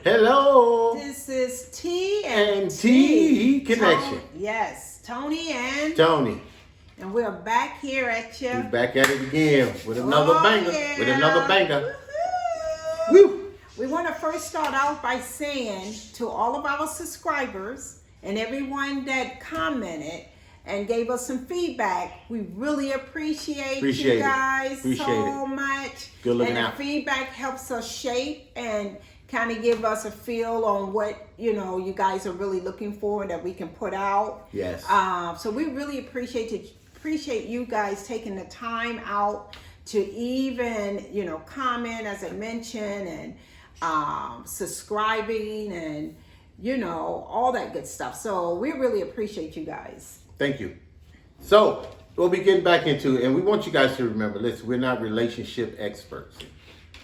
Hello. This is T and T Connection. Yes, Tony and Tony. And we're back here at you. We're back at it again with another banger. Yeah. With another banger. Woo. We want to first start out by saying to all of our subscribers and everyone that commented and gave us some feedback, we really appreciate you guys so much. Good looking out. out. The feedback helps us shape and kind of give us a feel on what you guys are really looking for that we can put out. Yes. So we really appreciate you guys taking the time out to even comment, as I mentioned, and subscribing and all that good stuff. So we really appreciate you guys. Thank you. So we'll be getting back into it, and we want you guys to remember, listen, we're not relationship experts.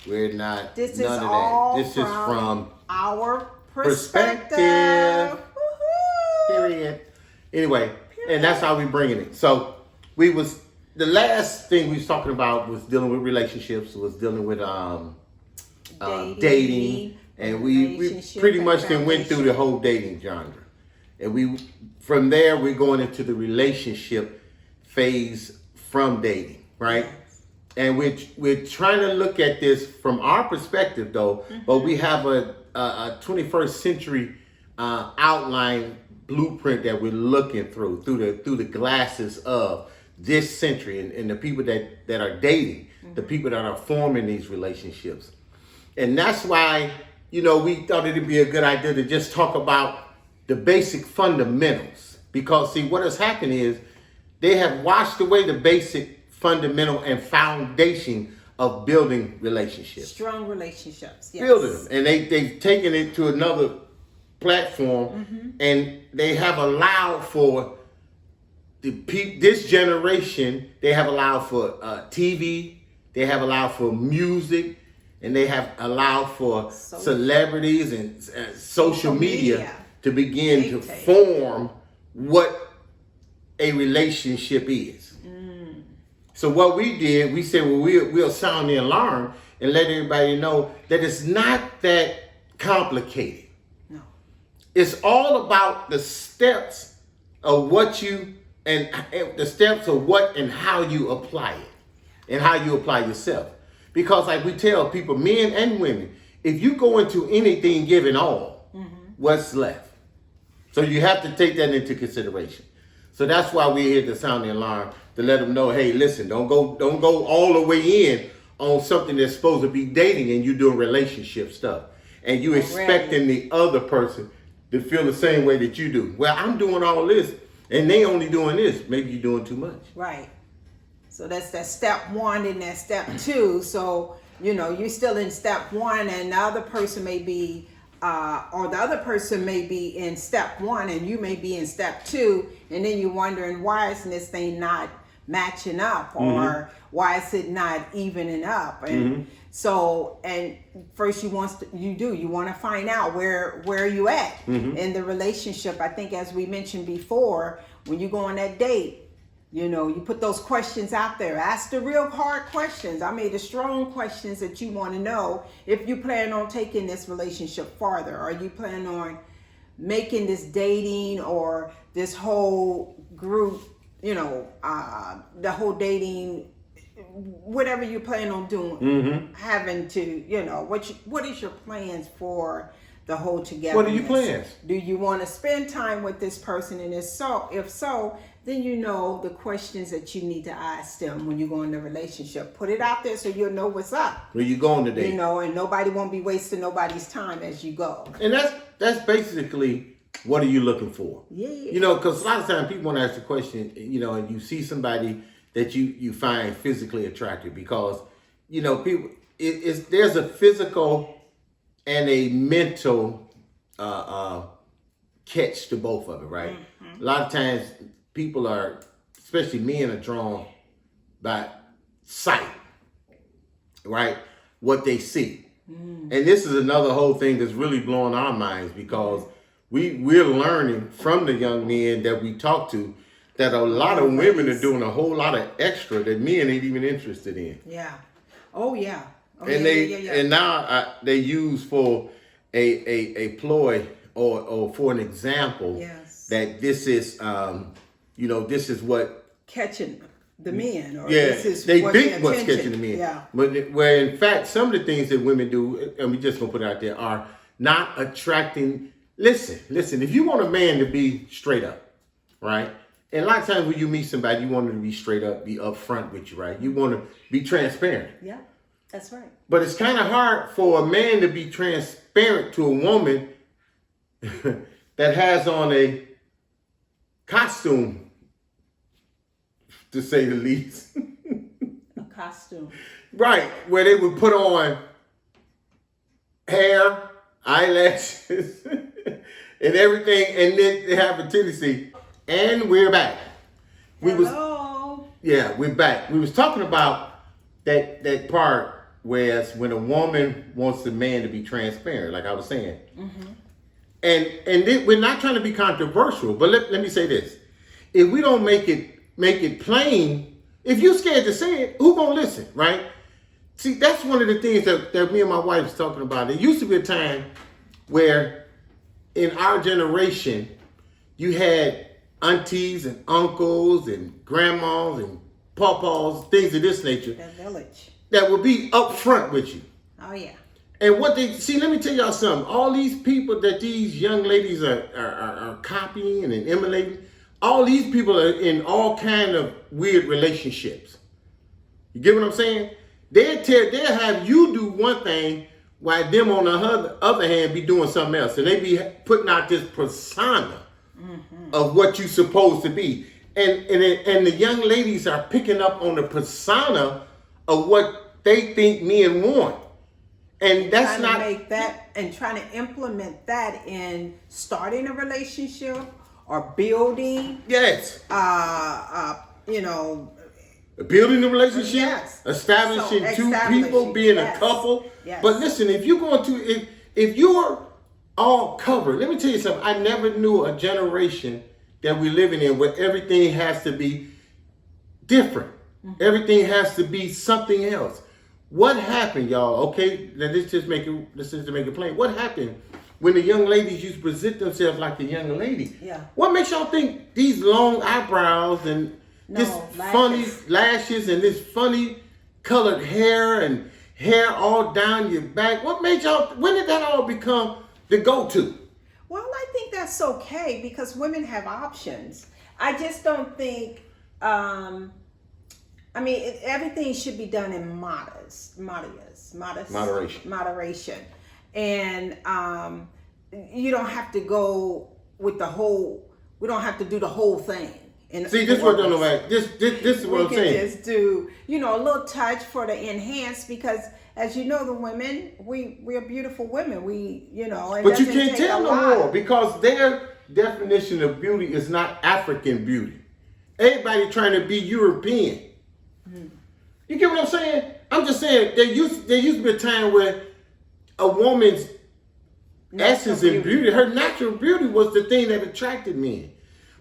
We're not. This none is of all that. This is from our perspective. Period. Anyway, and that's how we bringing it. So the last thing we was talking about was dealing with relationships, was dealing with dating, and we pretty much then went through the whole dating genre, and from there we're going into the relationship phase from dating, right? And we're trying to look at this from our perspective, though, but we have a 21st century outline blueprint that we're looking through the glasses of this century and the people that are dating, the people that are forming these relationships. And that's why, we thought it'd be a good idea to just talk about the basic fundamentals. Because, see, what has happened is they have washed away the basic fundamental and foundation of building relationships. Strong relationships, yes. Building them. And they've taken it to another platform, and they have allowed for this generation, they have allowed for TV, they have allowed for music, and they have allowed for celebrities and social media to begin to form what a relationship is. So what we did, we said, well, we'll sound the alarm and let everybody know that it's not that complicated. No. It's all about the steps of what and the steps of what and how you apply it and how you apply yourself. Because like we tell people, men and women, if you go into anything giving all, what's left? So you have to take that into consideration. So that's why we're here to sound the alarm, to let them know, hey, listen, don't go all the way in on something that's supposed to be dating and you doing relationship stuff. And you expecting the other person to feel the same way that you do. Well, I'm doing all this and they only doing this. Maybe you're doing too much. Right. So that's that step one and that step two. So, you're still in step one and the other person may be or the other person may be in step one and you may be in step two, and then you're wondering, why is this thing not matching up, or why is it not evening up? And so, and first you want to find out where you at in the relationship. I think, as we mentioned before, when you go on that date, you put those questions out there. Ask the real hard questions. The strong questions that you want to know if you plan on taking this relationship farther. Are you planning on making this dating or this whole group, the whole dating, whatever you plan on doing, having to, what is your plans for the whole together? What are your plans? Do you want to spend time with this person? And if so, then the questions that you need to ask them when you go in the relationship. Put it out there so you'll know what's up. Where you going today? And nobody won't be wasting nobody's time as you go. And that's basically, what are you looking for? Yeah. Because a lot of times people want to ask the question, and you see somebody that you find physically attractive, because, people, there's a physical and a mental catch to both of it, right? A lot of times people especially men, are drawn by sight, right? What they see. And this is another whole thing that's really blowing our minds, because we're learning from the young men that we talk to that a lot of women are doing a whole lot of extra that men ain't even interested in. Yeah. Oh, yeah. And now they use for a ploy or for an example Yes. that this is this is what Catching the men, or yeah this is they what think the what's attention. catching the men. Yeah. But where in fact some of the things that women do, and we just gonna put it out there, are not attracting. Listen. If you want a man to be straight up, right? And a lot of times when you meet somebody, you want them to be straight up, be upfront with you, right? You want to be transparent. Yeah, that's right. But it's kind of hard for a man to be transparent to a woman that has on a costume, to say the least. A costume. Right, where they would put on hair, eyelashes, and everything, and then they have a tendency. And we're back. Hello. We're back. We was talking about that part where when a woman wants the man to be transparent, like I was saying. Mm-hmm. And then we're not trying to be controversial, but let me say this. If we don't make it plain, if you're scared to say it, who gonna listen, right? See, that's one of the things that me and my wife was talking about. There used to be a time where in our generation, you had aunties and uncles and grandmas and pawpaws, things of this nature. That village. That would be upfront with you. Oh yeah. And what they see, let me tell y'all something. All these people that these young ladies are copying and emulating, all these people are in all kind of weird relationships. You get what I'm saying? They'll have you do one thing while them on the other hand be doing something else. And they be putting out this persona of what you're supposed to be. And the young ladies are picking up on the persona of what they think men want. And that's not make that and trying to implement that in starting a relationship or building. Yes. Building a relationship, yes. establishing two people, being yes. a couple. Yes. But listen, if you're all covered, let me tell you something. I never knew a generation that we're living in where everything has to be different. Mm-hmm. Everything has to be something else. What happened, y'all? Okay, now let's just make it plain. What happened when the young ladies used to present themselves like a young lady? Yeah. What makes y'all think these long eyebrows and this funny lashes and this funny colored hair and hair all down your back? What made y'all? When did that all become the go-to? Well, I think that's okay because women have options. I just don't think. Everything should be done in moderation, and you don't have to go with the whole. We don't have to do the whole thing. See, this is what I don't know about. This is what I'm saying. We can just do, a little touch for the enhance because, as you know, the women, we are beautiful women. But you can't tell no more because their definition of beauty is not African beauty. Everybody trying to be European. You get what I'm saying? I'm just saying there used to be a time where a woman's essence and beauty, her natural beauty was the thing that attracted men.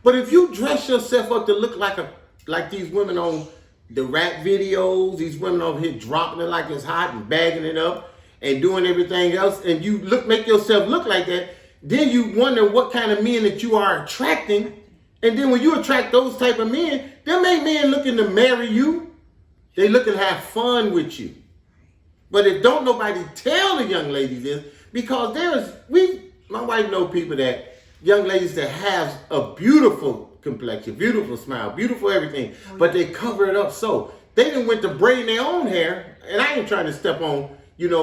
But if you dress yourself up to look like these women on the rap videos, these women over here dropping it like it's hot and bagging it up and doing everything else, and you make yourself look like that, then you wonder what kind of men that you are attracting. And then when you attract those type of men, them ain't men looking to marry you. They looking to have fun with you. But if don't nobody tell the young ladies this, because my wife know people that, young ladies that have a beautiful complexion, beautiful smile, beautiful everything, but they cover it up so. They done went to braiding their own hair, and I ain't trying to step on,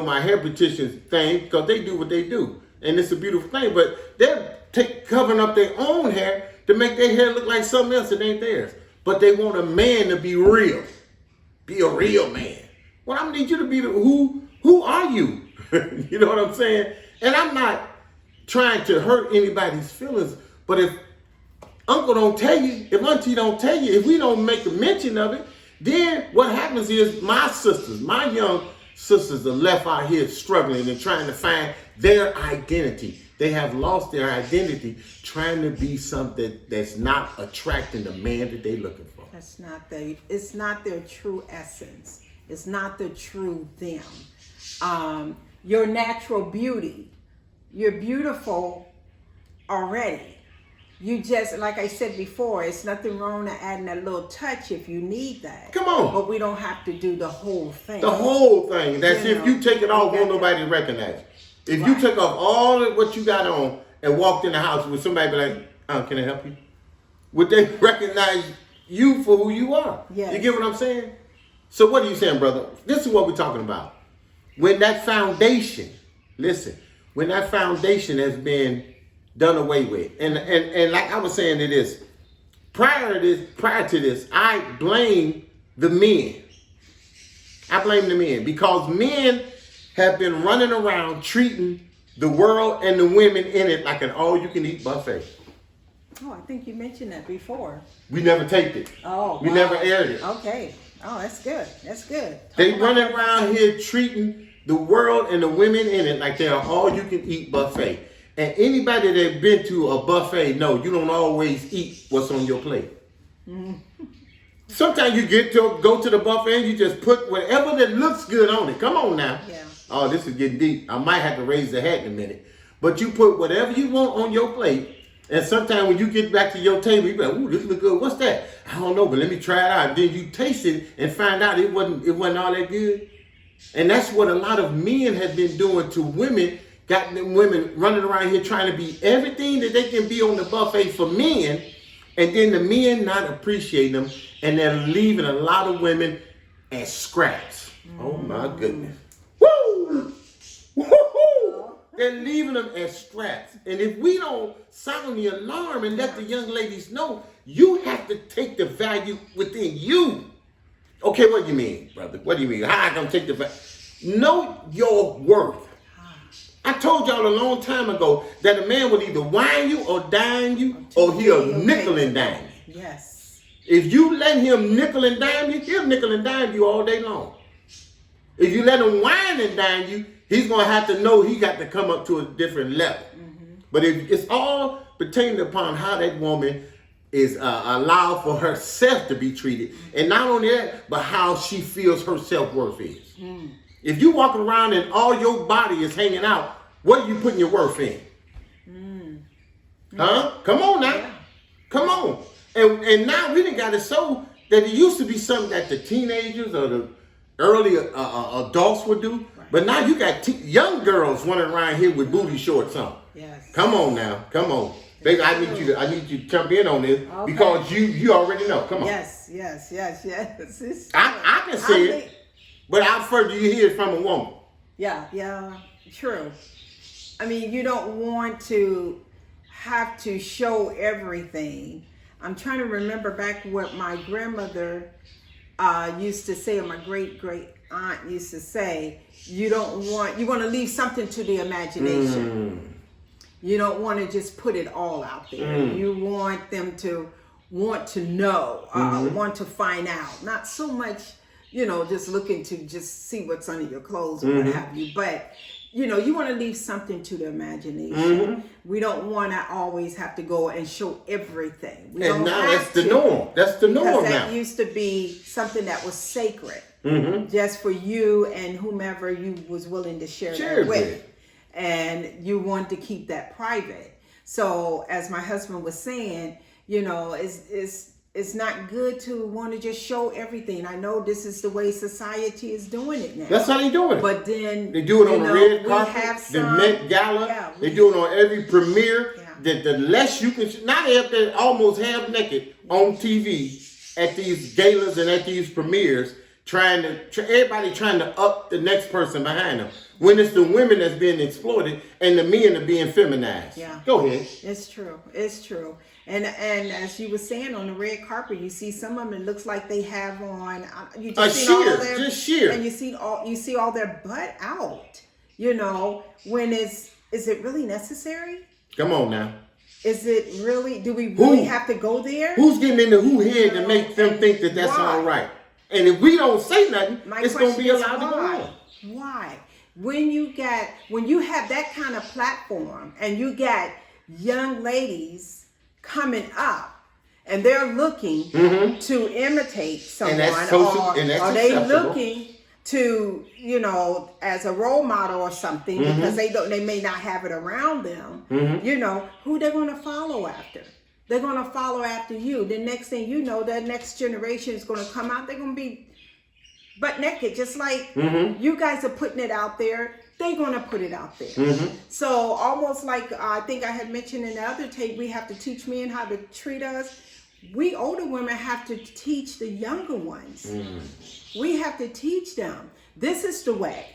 my hair petitions thing, because they do what they do. And it's a beautiful thing, but they're covering up their own hair to make their hair look like something else that ain't theirs. But they want a man to be real. Be a real man. Well, I need you to be who are you? You know what I'm saying? And I'm not trying to hurt anybody's feelings, but if uncle don't tell you, if auntie don't tell you, if we don't make a mention of it, then what happens is my young sisters are left out here struggling and trying to find their identity. They have lost their identity trying to be something that's not attracting the man that they're looking for. It's not their true essence. It's not the true them. Your natural beauty you're beautiful already. You just, like I said before, it's nothing wrong to adding that little touch if you need that. Come on. But we don't have to do the whole thing. The whole thing. That's You if know, you take it off, we won't got nobody recognize you. If you Right. took off all of what you got on and walked in the house with somebody be like, can I help you? Would they recognize you for who you are? Yes. You get what I'm saying? So what are you saying, brother? This is what we're talking about. When that foundation, listen, when that foundation has been done away with, and like I was saying to this, prior to this, I blame the men. I blame the men because men have been running around treating the world and the women in it like an all-you-can-eat buffet. Oh, I think you mentioned that before. We never taped it. Oh, we wow. never aired it. Okay. Oh, that's good. That's good. They Talk about running that. around here treating the world and the women in it like they're all-you-can-eat buffet. And anybody that's been to a buffet know you don't always eat what's on your plate. Sometimes you get to go to the buffet and you just put whatever that looks good on it. Come on now. Yeah. Oh, this is getting deep. I might have to raise the hat in a minute. But you put whatever you want on your plate. And sometimes when you get back to your table, you be like, ooh, this look good. What's that? I don't know, but let me try it out. Then you taste it and find out it wasn't all that good. And that's what a lot of men have been doing to women. Got them women running around here trying to be everything that they can be on the buffet for men. And then the men not appreciating them. And they're leaving a lot of women as scraps. Oh my goodness. Woo! Woo-hoo! They're leaving them as scraps. And if we don't sound the alarm and let the young ladies know, you have to take the value within you. Okay, what do you mean, brother? What do you mean? How I gonna take the value? Know your worth. I told y'all a long time ago that a man will either wine you or dine you or he'll nickel and dime you. Yes. If you let him nickel and dime you, he'll nickel and dime you all day long. If you let him wine and dine you, he's going to have to know he got to come up to a different level. Mm-hmm. But if it's all pertaining upon how that woman is allowed for herself to be treated. And not only that, but how she feels her self-worth is. Mm. If you walking around and all your body is hanging out, what are you putting your worth in? Mm. Huh? Come on now. Yeah. Come on. And now we done got it so that it used to be something that the teenagers or the early adults would do. Right. But now you got young girls running around here with booty shorts on. Yes. Come on now. Come on. Baby, I need you to jump in on this because you already know. Come on. Yes. I can say it, but how far do you hear it from a woman? Yeah, true. I mean, you don't want to have to show everything. I'm trying to remember back what my grandmother used to say, or my great aunt used to say. You want to leave something to the imagination. You don't want to just put it all out there. You want them to want to know, want to find out. Not so much, just looking to just see what's under your clothes or what have you. But, you want to leave something to the imagination. We don't want to always have to go and show everything. And now that's the norm. That's the norm now. Because that used to be something that was sacred. Just for you and whomever you was willing to share that with. And you want to keep that private. So as my husband was saying, it's not good to want to just show everything. I know this is the way society is doing it now. That's how they doing it. But then they do it on the red carpet, the Met Gala. Yeah, they do it on every premiere. Yeah. The less you can, now they up there almost half naked on TV at these galas and at these premieres, everybody trying to up the next person behind them. When it's the women that's being exploited and the men are being feminized. Yeah. Go ahead. It's true. And as you were saying, on the red carpet, you see some of them, it looks like they have on just sheer. And you see all their butt out. When is it really necessary? Come on now. Is it really? Do we really have to go there? Who's getting in the who head to make them think that that's all right? And if we don't say nothing, it's going to be allowed to go on. Why? When you have that kind of platform and you got young ladies coming up and they're looking to imitate someone, or they looking to, you know, as a role model or something, because they may not have it around them, you know, who they're going to follow after. They're going to follow after you. The next thing you know, the next generation is going to come out. They're going to be butt naked, just like you guys are putting it out there. They're going to put it out there. So almost like I think I had mentioned in the other tape, we have to teach men how to treat us. We older women have to teach the younger ones. We have to teach them. This is the way.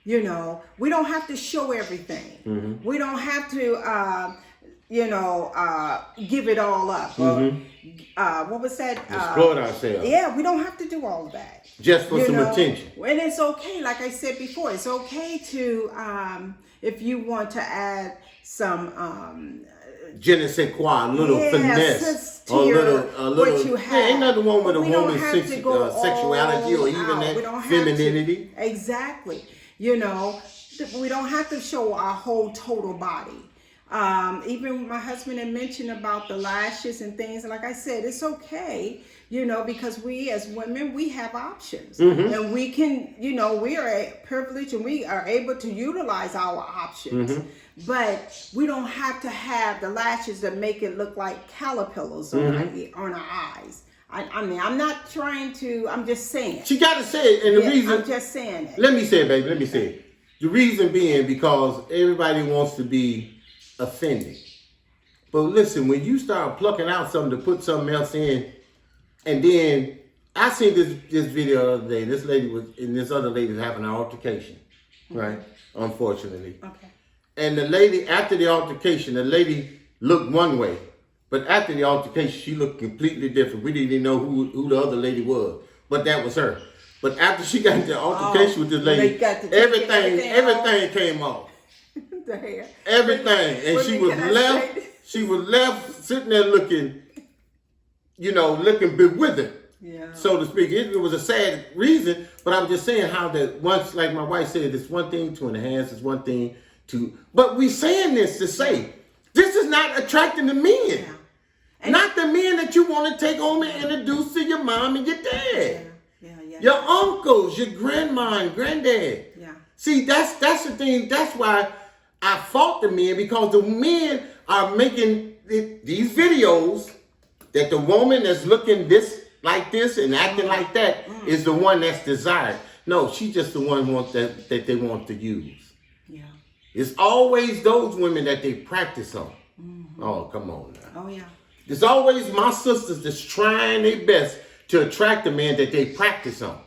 You know, we don't have to show everything. We don't have to, give it all up. What was that? Exploit ourselves. Yeah, we don't have to do all of that. Just for some attention. And it's okay, like I said before, it's okay to, if you want to add some... je ne sais quoi, a little finesse, a little, what you have. Ain't nothing wrong with a We don't woman's have to go sexuality or even out. that femininity. Exactly. You know, we don't have to show our whole total body. Even my husband had mentioned about the lashes and things. Like I said, it's okay, you know, because we as women, we have options. And we can, you know, we are privileged and we are able to utilize our options. But we don't have to have the lashes that make it look like caterpillars on our eyes. I mean, I'm not trying to, I'm just saying. She got to say it. And the reason. I'm just saying it. Let me say it, baby. Let me say it. The reason being because everybody wants to be offended. But listen, when you start plucking out something to put something else in, and then I seen this video the other day. This lady and this other lady was having an altercation, right? Unfortunately. Okay. And the lady, after the altercation, the lady looked one way. But after the altercation, she looked completely different. We didn't even know who the other lady was. But that was her. But after she got into the altercation with this lady, everything came off. The hair. Everything. And she was left sitting there looking, you know, looking bewildered. Yeah. So to speak. It was a sad reason, but I'm just saying how that once, like my wife said, it's one thing to enhance, it's one thing but we saying this to say, this is not attracting the men. Yeah. Not the men that you want to take home and introduce to your mom and your dad. Your uncles, your grandma and granddad. Yeah. See, that's the thing. That's why I fought the men, because the men are making these videos that the woman that's looking like this and acting like that is the one that's desired. No, she's just the one that they want to use. Yeah. It's always those women that they practice on. Oh, come on now. Oh, yeah. There's always my sisters that's trying their best to attract the man that they practice on.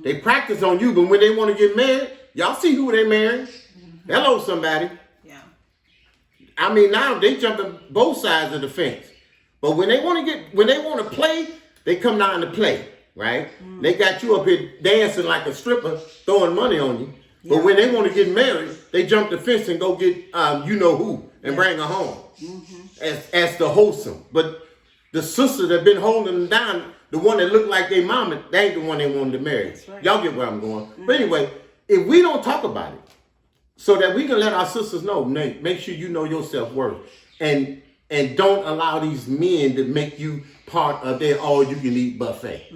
They practice on you, but when they want to get married, y'all see who they marry. Hello, somebody. Yeah. I mean, now they jumping both sides of the fence. But when they want to play, they come down to play, right? They got you up here dancing like a stripper, throwing money on you. But when they want to get married, they jump the fence and go get you know who and bring her home as the wholesome. But the sister that been holding them down, the one that looked like their mama, they ain't the one they wanted to marry. Right. Y'all get where I'm going. But anyway, if we don't talk about it, so that we can let our sisters know, Nate, make sure you know your self-worth. And don't allow these men to make you part of their all-you-can-eat buffet.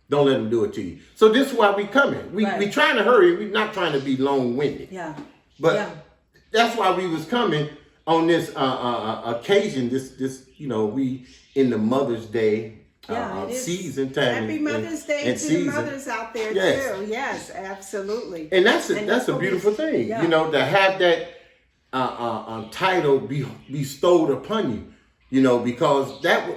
Don't let them do it to you. So this is why we coming. We trying to hurry. We're not trying to be long-winded. Yeah. But that's why we was coming on this occasion. This you know, we in the Mother's Day season time. Happy Mother's Day to the mothers out there too. Yes, absolutely. And that's a beautiful thing. Yeah. You know, to have that title be bestowed upon you. You know, because that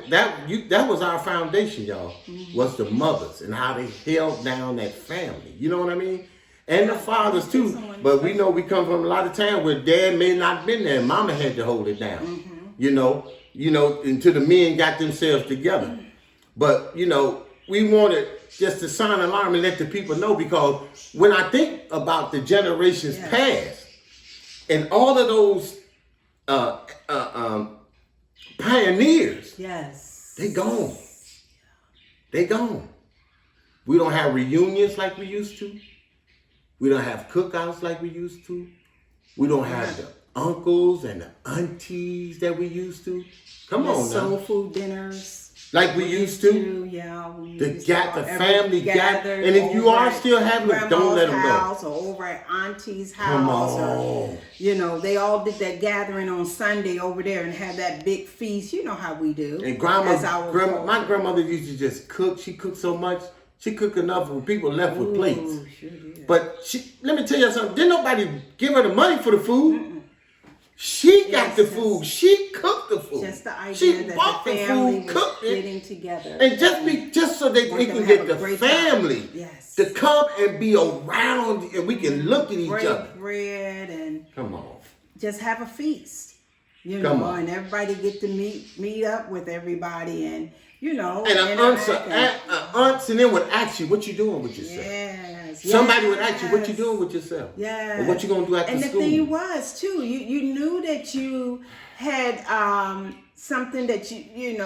was our foundation, y'all, was the mothers and how they held down that family. You know what I mean? And the fathers too. But we know we come from a lot of time where dad may not have been there. Mama had to hold it down. You know, until the men got themselves together. But, you know, we wanted just to sound an alarm and let the people know, because when I think about the generations past and all of those pioneers, they gone. They gone. We don't have reunions like we used to. We don't have cookouts like we used to. We don't have the uncles and the aunties that we used to. Come on now. Soul food dinners. like we used to. Yeah, The family gather, and if you are still having it, don't let them go. House or over at Auntie's house. Come on. Or, you know, they all did that gathering on Sunday over there and had that big feast. You know how we do. And my grandmother used to just cook. She cooked so much. She cooked enough for people left with plates. Sure did. But let me tell you something. Didn't nobody give her the money for the food? She got the food. She cooked the food. Just the idea she that bought the the family food, was cooked getting it, together. and just so that they can get the family to come and be around, and we can look at each other. Break bread and come on, just have a feast. You come know, on. and everybody get to meet up with everybody, and you know, and an aunt and then would ask you, what you doing with yourself? Yes. Somebody would ask you, what you doing with yourself? Yeah. Or what you gonna do after school? And the thing was too, you knew that you had something that you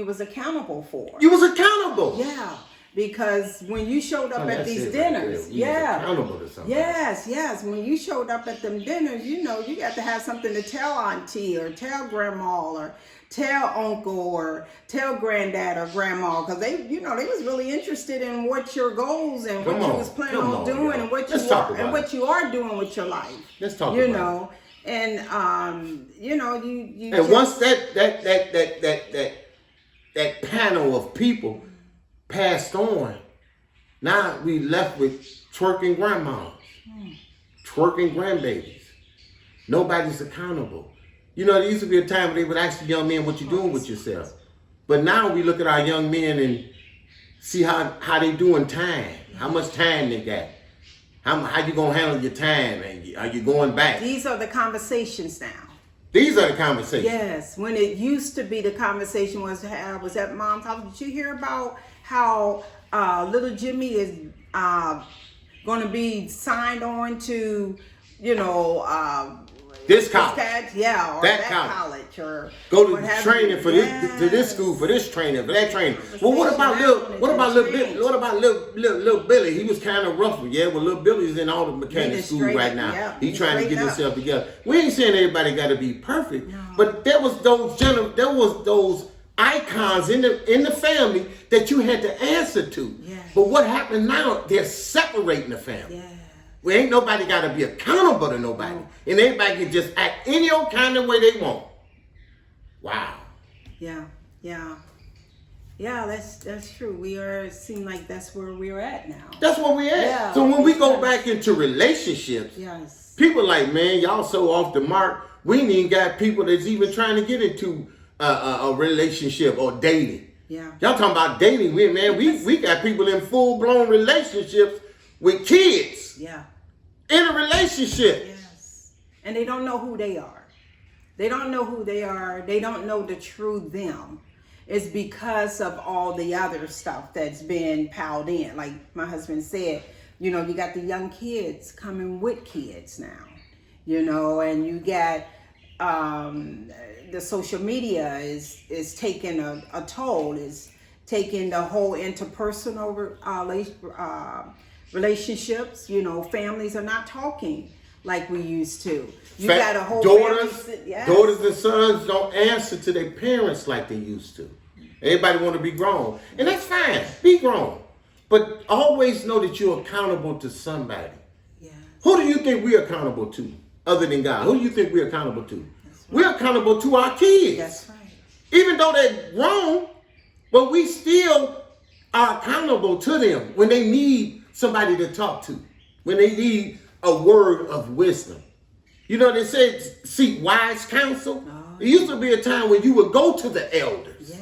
was accountable for. You was accountable. Yeah. Because when you showed up at these dinners, accountable to something. Yes. When you showed up at them dinners, you know, you got to have something to tell auntie or tell grandma or tell uncle or tell granddad or grandma, because they was really interested in what your goals and what you was planning on doing and what you are doing with your life. Let's talk you about know, it. And you and once that panel of people passed on, now we left with twerking grandmas, twerking grandbabies. Nobody's accountable. You know, there used to be a time when they would ask the young men, what you doing with yourself? But now we look at our young men and see how they doing time, how much time they got. How you gonna handle your time, and are you going back? These are the conversations now. These are the conversations. Yes, when it used to be the conversation was at mom's house. Did you hear about how little Jimmy is going to be signed on to, this college, or that college, or go to training for this school, for this training, for that training. Well, what about little Billy? He was kind of rough, yeah. Well, little Billy's in all the mechanic school right now. Yeah, He's trying to get himself together. We ain't saying everybody got to be perfect, but there was those icons in the family that you had to answer to. Yeah. But what happened now? They're separating the family. Yeah. Well, ain't nobody got to be accountable to nobody. And everybody can just act any old kind of way they want. Wow. Yeah, that's true. Seem like that's where we're at now. That's where we're at. Yeah, so when we go back into relationships, people like, man, y'all so off the mark. We ain't even got people that's even trying to get into a relationship or dating. Yeah. Y'all talking about dating. We got people in full-blown relationships with kids. Yeah. In a relationship. Yes. And they don't know who they are. They don't know who they are. They don't know the true them. It's because of all the other stuff that's been piled in. Like my husband said, you got the young kids coming with kids now, and you got the social media is taking a toll, is taking the whole interpersonal relationships. Families are not talking like we used to. You got a whole daughters and sons don't answer to their parents like they used to. Everybody want to be grown, and that's fine. Be grown, but always know that you're accountable to somebody. Yes. Who do you think we're accountable to, other than God? Who do you think we're accountable to? We're accountable to our kids. That's right. Even though they're grown, but we still are accountable to them when they need somebody to talk to, when they need a word of wisdom. They said seek wise counsel. Oh. It used to be a time when you would go to the elders. Yeah.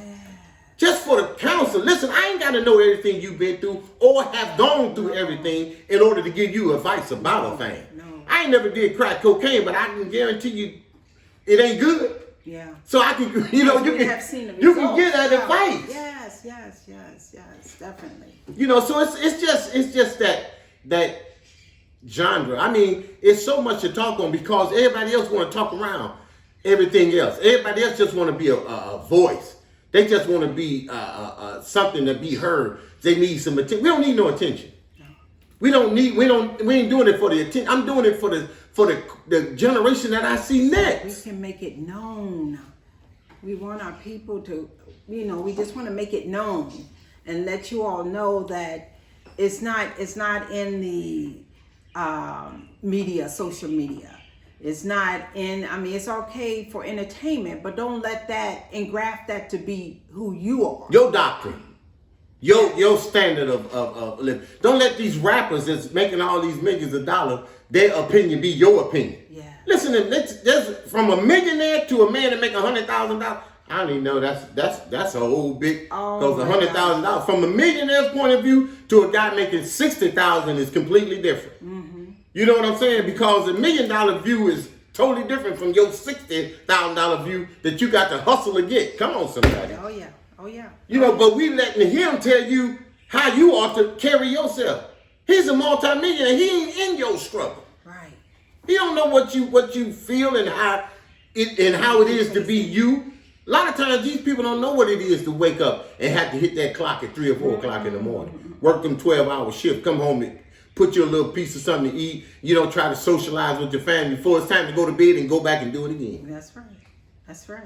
Just for the counsel. Listen, I ain't got to know everything you've been through or have gone through everything in order to give you advice about a thing. No. I ain't never did crack cocaine, but I can guarantee you it ain't good. Yeah. So I can, you can get that advice. Yes, definitely. So it's just that genre. I mean, it's so much to talk on because everybody else want to talk around everything else. Everybody else just want to be a voice. They just want to be something to be heard. They need some attention. We don't need no attention. No. We ain't doing it for the attention. I'm doing it for the generation that I see next. We can make it known. We want our people to, we just want to make it known and let you all know that it's not in the media, social media. It's not in, it's okay for entertainment, but don't let that engraft that to be who you are. Your doctrine. Your standard of living. Don't let these rappers that's making all these millions of dollars, their opinion be your opinion. Yeah. Listen, there's from a millionaire to a man that make $100,000. I don't even know that's a whole big, because $100,000 from a millionaire's point of view to a guy making $60,000 is completely different. Mm-hmm. You know what I'm saying? Because a $1 million view is totally different from your $60,000 view that you got to hustle to get. Come on, somebody. Oh yeah. Oh yeah. But we letting him tell you how you ought to carry yourself. He's a multimillionaire. He ain't in your struggle. Right. He don't know what you feel and how it is to be you. A lot of times these people don't know what it is to wake up and have to hit that clock at 3 or 4 o'clock in the morning. Work them 12-hour shift, come home and put you a little piece of something to eat. You don't try to socialize with your family before it's time to go to bed and go back and do it again. That's right. That's right.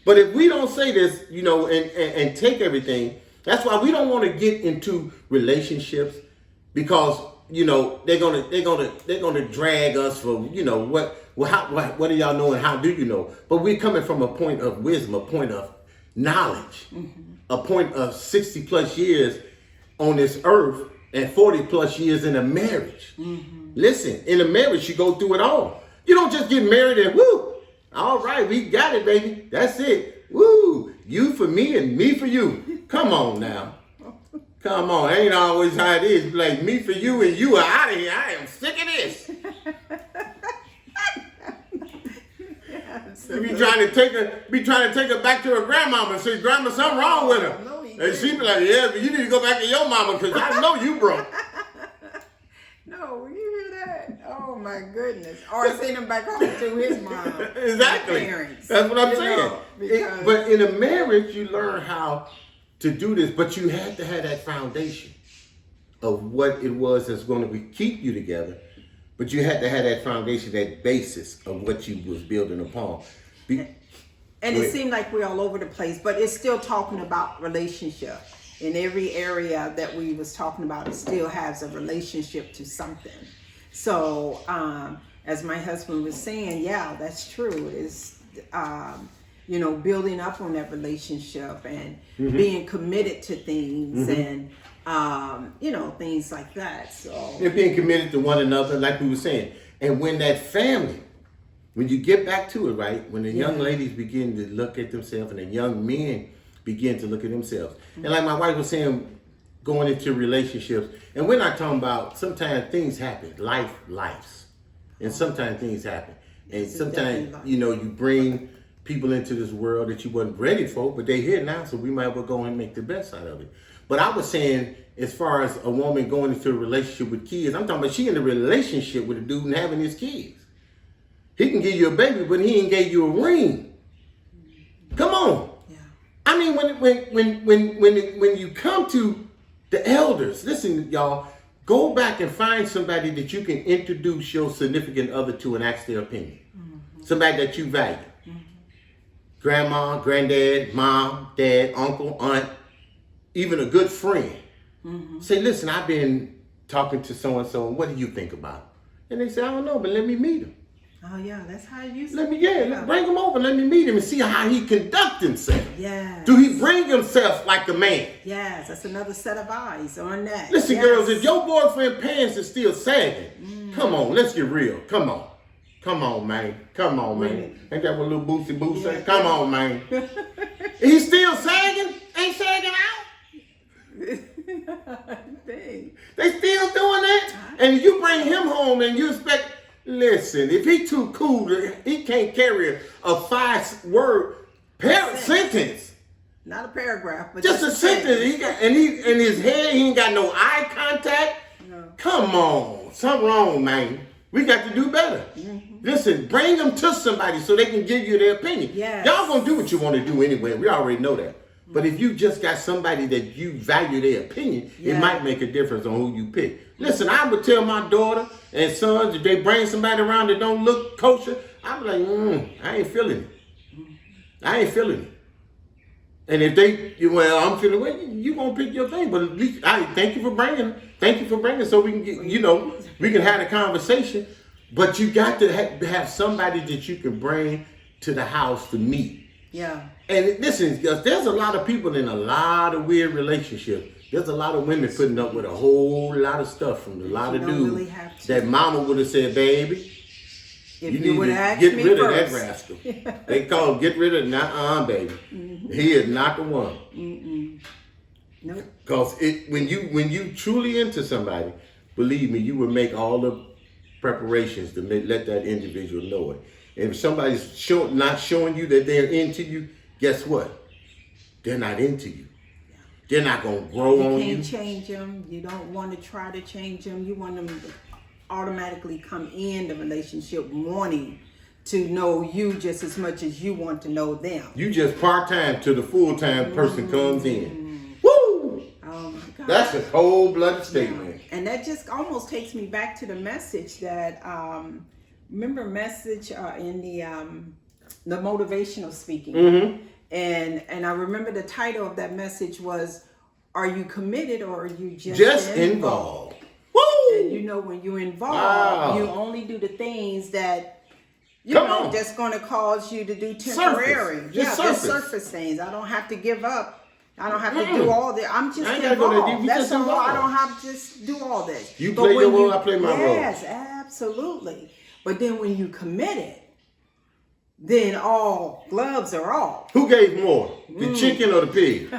But if we don't say this, and take everything, that's why we don't want to get into relationships, because they're gonna drag us for what do y'all know and how do you know? But we're coming from a point of wisdom, a point of knowledge, a point of 60 plus years on this earth and 40 plus years in a marriage. Listen, in a marriage you go through it all. You don't just get married and woo. All right, we got it, baby. That's it. Woo! You for me and me for you. Come on now. Come on. Ain't always how it is. Like me for you and you are out of here. I am sick of this. You be trying to take her back to her grandmama and say, Grandma, something wrong with her. No, And she be like, yeah, but you need to go back to your mama because I know you broke. No, you hear that? Oh my goodness. Or send him back home to his mom. Exactly. Parents. That's what I'm saying. Because But in a marriage, you learn how to do this, but you have to have that foundation of what it was that's going to keep you together. But you had to have that foundation, that basis of what you was building upon. And it seemed like we're all over the place, but it's still talking about relationship. In every area that we was talking about, it still has a relationship to something. So, as my husband was saying, yeah, that's true. It's, building up on that relationship and being committed to things and, things like that. So they're being committed to one another, like we were saying. And when that family, when you get back to it, right, when the young ladies begin to look at themselves and the young men begin to look at themselves. And like my wife was saying, going into relationships, and we're not talking about, sometimes things happen, lives. And sometimes things happen. And sometimes, you bring people into this world that you wasn't ready for, but they're here now, so we might as well go and make the best out of it. But I was saying, as far as a woman going into a relationship with kids, I'm talking about she in a relationship with a dude and having his kids. He can give you a baby, but he ain't gave you a ring. Come on. Yeah. I mean, when you come to the elders, listen, y'all, go back and find somebody that you can introduce your significant other to and ask their opinion. Somebody that you value. Grandma, granddad, mom, dad, uncle, aunt, even a good friend. Say, listen, I've been talking to so-and-so, and what do you think about it? And they say, I don't know, but let me meet him. Oh yeah, that's how you say bring him over, let me meet him and see how he conducts himself. Yeah. Do he bring himself like a man? Yes, that's another set of eyes on that. Listen, girls, if your boyfriend pants is still sagging, come on, let's get real. Come on. Come on, man. Come on, man. Ain't that what little Boosie Boo said? Come on, man. He's still sagging? Ain't sagging out? They still doing that? And you bring him home and you expect, listen, if he too cool, he can't carry a 5-word sentence. Not a paragraph, but just a sentence. He got, and in his head, he ain't got no eye contact. No. Come on. Something wrong, man. We got to do better. Listen, bring them to somebody so they can give you their opinion. Yes. Y'all gonna do what you want to do anyway. We already know that. But if you just got somebody that you value their opinion, it might make a difference on who you pick. Listen, I would tell my daughter and sons, if they bring somebody around that don't look kosher, I'm like, I ain't feeling it. I ain't feeling it. And if I'm feeling well, you gonna pick your thing. But at least thank you for bringing, so we can get, we can have a conversation. But you got to have somebody that you can bring to the house to meet. Yeah. And listen, because there's a lot of people in a lot of weird relationships. There's a lot of women putting up with a whole lot of stuff from a lot of dudes really have to. that mama would have said, baby, If you need to get rid of that rascal. They call him, get rid of it. Baby. Mm-hmm. He is not the one. Mm-mm. Nope. Because when you truly into somebody, believe me, you will make all the preparations to let that individual know it. And if somebody's not showing you that they're into you, guess what? They're not into you. They're not going to grow on you. You can't change them. You don't want to try to change them. You want them to automatically come in the relationship wanting to know you just as much as you want to know them. You just part-time till the full-time person comes in. Woo! Oh my God. That's a cold-blooded statement. Yeah. And that just almost takes me back to the message that, remember message in the motivational speaking. Mm-hmm. And I remember the title of that message was, are you committed or are you just involved? Woo! And when you're involved, you only do the things that that's going to cause you to do temporary. Just surface things. I don't have to give up. I don't have to do all that. I'm just involved. That's all. I don't have to just do all this. You play your role, I play my role. Yes, absolutely. But then when you committed, then all gloves are off. Who gave more, the chicken or the pig?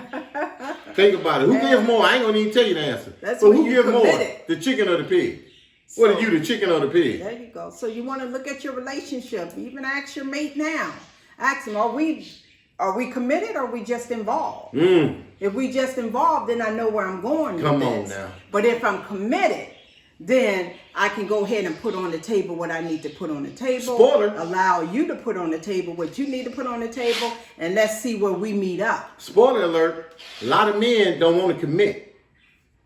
Think about it. Who gave more? I ain't gonna even tell you the answer. But who gave more, the chicken or the pig? So, what are you, the chicken or the pig? There you go. So you want to look at your relationship. Even ask your mate now. Ask him, are we committed or are we just involved? If we just involved, then I know where I'm going. Come on now. But if I'm committed, then I can go ahead and put on the table what I need to put on the table. Spoiler. Allow you to put on the table what you need to put on the table, and let's see where we meet up. Spoiler alert, a lot of men don't want to commit.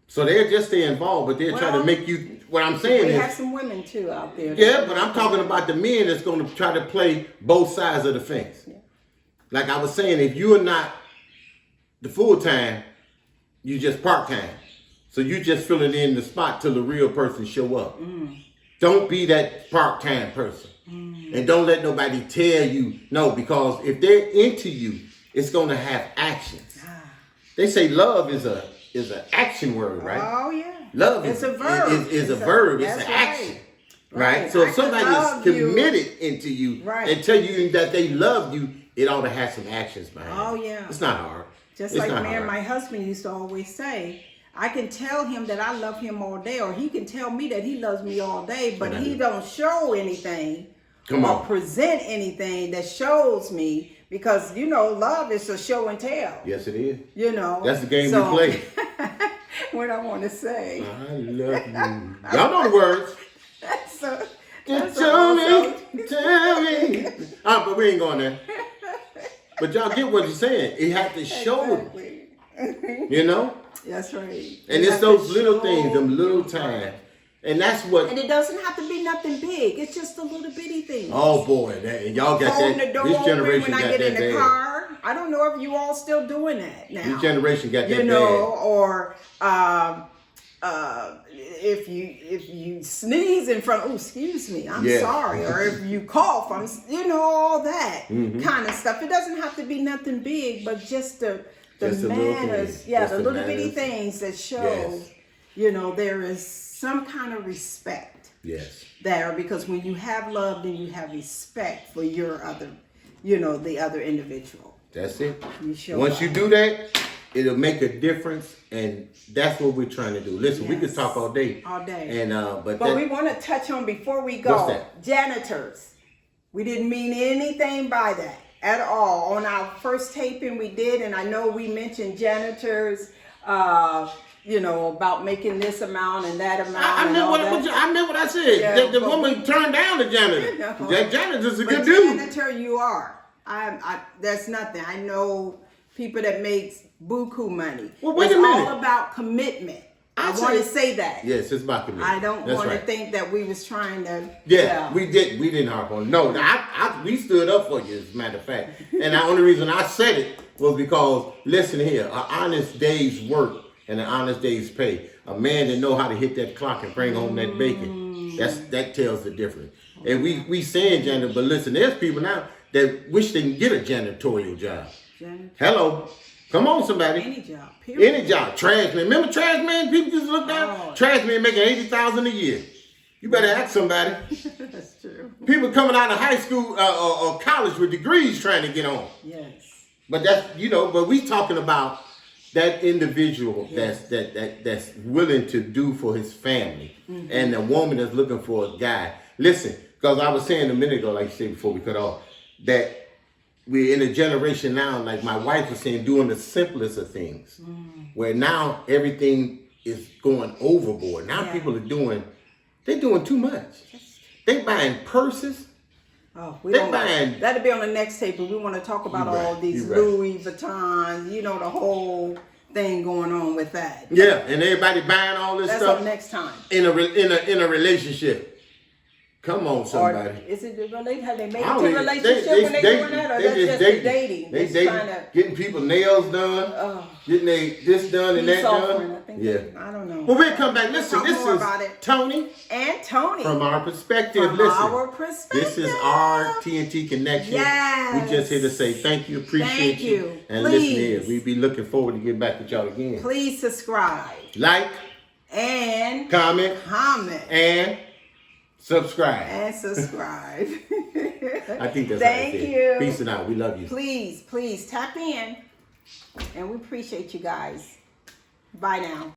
So they're just stay involved, but they're trying to make you, what I'm saying is. We have some women too out there. Yeah, but I'm talking about the men that's going to try to play both sides of the fence. Yeah. Like I was saying, if you are not the full-time, you just part-time. So you just filling in the spot till the real person show up. Don't be that part-time person. And don't let nobody tell you no, because if they're into you, it's going to have actions. They say love is an action word, right? Oh yeah. Love is a verb. It's a verb. It's an action. Right? So if somebody is committed into you and tell you that they love you, it ought to have some actions behind it. Oh yeah. It's not hard. Just like me and my husband used to always say, I can tell him that I love him all day, or he can tell me that he loves me all day, but he don't show anything or present anything that shows me, because love is a show and tell. Yes, it is. That's the game we play. What I want to say, I love you. Y'all know the words. Tell me. But we ain't going there. But y'all get what he's saying. It had to show. That's right. And it's those little things, them little times. And that's what. And it doesn't have to be nothing big. It's just a little bitty thing. Oh boy, y'all got holding that. The door this generation when got I get that in the car. I don't know if you all still doing that now. This generation got that. Or if you sneeze in front, excuse me, I'm sorry. Or if you cough, all that kind of stuff. It doesn't have to be nothing big, but just the manners, the little bitty things that show, there is some kind of respect. Yes. There, because when you have love, then you have respect for your other, the other individual. That's it. Once you do that, it'll make a difference, and that's what we're trying to do. Listen, we could talk all day. All day. And but we want to touch on before we go. What's that? Janitors. We didn't mean anything by that at all. On our first taping we did, and I know we mentioned janitors, about making this amount and that amount. I meant what I said. Yeah, the woman turned down the janitor. That janitor's a good dude. Janitor, you are. That's nothing. I know people that makes buku money. Well, wait a minute. It's all about commitment. I want to say that. Yes, it's my committee. I don't That's want right. to think that we was trying to. Yeah, we didn't harp on it. No, we stood up for you, as a matter of fact. And the only reason I said it was because, listen here, an honest day's work and an honest day's pay. A man that know how to hit that clock and bring home that bacon, that tells the difference. And we saying janitor, but listen, there's people now that wish they can get a janitorial job. Hello. Come on, somebody. Any job, period. Any job. Trash man. Remember trash man? People just look down. Oh. Trash man making $80,000 a year. You better ask somebody. That's true. People coming out of high school or college with degrees trying to get on. Yes. But that's but we talking about that individual that's willing to do for his family, and the woman that's looking for a guy. Listen, because I was saying a minute ago, like you said before we cut off, that we're in a generation now, like my wife was saying, doing the simplest of things, where now everything is going overboard. Now people are they're doing too much. They buying purses. Oh, that'll be on the next tape, but we want to talk about all these Louis Vuitton, the whole thing going on with that. Yeah, and everybody buying all this stuff. That's on next time. In a relationship. Come on, somebody. Or is it have they made it to a relationship when they doing that, or that's just dating? They getting people nails done, getting this done and that done. I don't know. Well, we'll come back. Listen, this is Tony and Tony from our perspective. This is our TNT connection. Yes. We just here to say thank you, appreciate you, and listen here. We be looking forward to getting back with y'all again. Please subscribe, like, and comment, and subscribe. I think that's Thank you. Peace and out. We love you. Please tap in. And we appreciate you guys. Bye now.